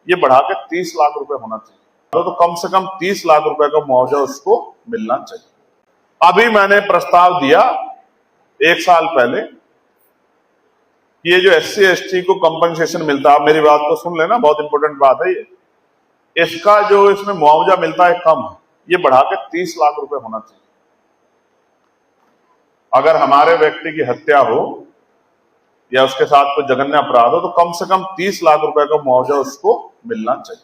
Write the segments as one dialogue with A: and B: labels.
A: ये बढ़ा के 30 लाख रुपए होना चाहिए। तो कम से कम 30 लाख रुपए का मुआवजा उसको मिलना चाहिए। अभी मैंने प्रस्ताव दिया 1 साल पहले, ये जो SC/ST को कंपनसेशन मिलता है, आप मेरी बात को सुन लेना, बहुत इंपॉर्टेंट बात है ये, इसका जो इसमें मुआवजा मिलता है कम है, ये बढ़ा के 30 लाख रुपए होना चाहिए। अगर हमारे व्यक्ति की हत्या हो या उसके साथ कोई जघन्य अपराध हो तो कम से कम 30 लाख रुपए का मुआवजा उसको मिलना चाहिए।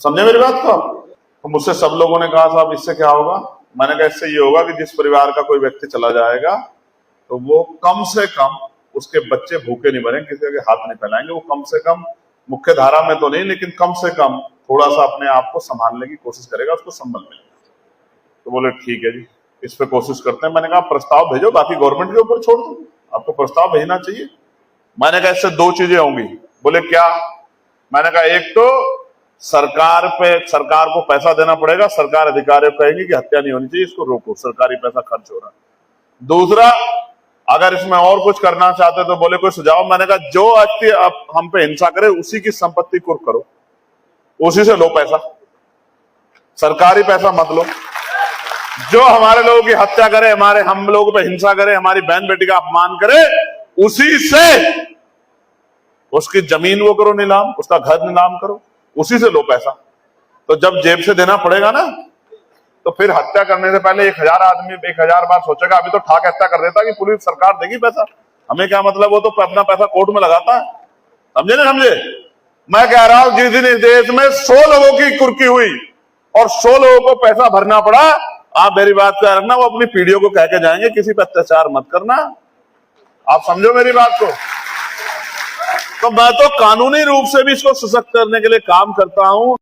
A: समझे मेरी बात को? तो मुझसे सब लोगों ने कहा साहब इससे क्या होगा? मैंने कहा इससे ये होगा कि जिस परिवार का कोई व्यक्ति चला जाएगा तो वो कम से कम उसके बच्चे भूखे नहीं मरेंगे, किसी के हाथ नहीं फैलाएंगे, वो कम से कम मुख्य धारा में तो नहीं लेकिन कम से कम थोड़ा सा अपने आप को संभालने की कोशिश करेगा, उसको संबल मिलेगा। तो बोले ठीक है जी, इस पे कोशिश करते हैं। मैंने कहा प्रस्ताव भेजो, बाकी गवर्नमेंट के ऊपर छोड़ दो, आपको प्रस्ताव भेजना चाहिए। मैंने कहा इससे 2 चीजें होंगी। बोले क्या? मैंने कहा एक तो सरकार को पैसा देना पड़ेगा, सरकार अधिकारियों को कहेंगे कि हत्या नहीं होनी चाहिए, इसको रोको, सरकारी पैसा खर्च हो रहा है। दूसरा, अगर इसमें और कुछ करना चाहते तो बोले कोई सुझाव। मैंने कहा जो व्यक्ति अब हम पे हिंसा करे उसी की संपत्ति कुर्क करो, उसी से लो पैसा, सरकारी पैसा मत लो। जो हमारे लोगों की हत्या करे, हम लोगों पे हिंसा करे, हमारी बहन बेटी का अपमान करे, उसी से उसकी जमीन वो करो नीलाम, उसका घर नीलाम करो, उसी से लो पैसा। तो जब जेब से देना पड़ेगा ना, तो फिर हत्या करने से पहले 1000 आदमी 1000 बार सोचेगा। अभी तो ठाक हत्या कर देता कि पुलिस सरकार देगी पैसा, हमें क्या मतलब, वो तो अपना पैसा कोर्ट में लगाता है। समझे ना? समझे? मैं कह रहा हूं जिस दिन इस देश में 100 लोगों की कुर्की हुई और 100 लोगों को पैसा भरना पड़ा, आप मेरी बात कर रखना, वो अपनी पीढ़ियों को कह के जाएंगे किसी पर अत्याचार मत करना। आप समझो मेरी बात को? तो मैं तो कानूनी रूप से भी इसको सशक्त करने के लिए काम करता हूं।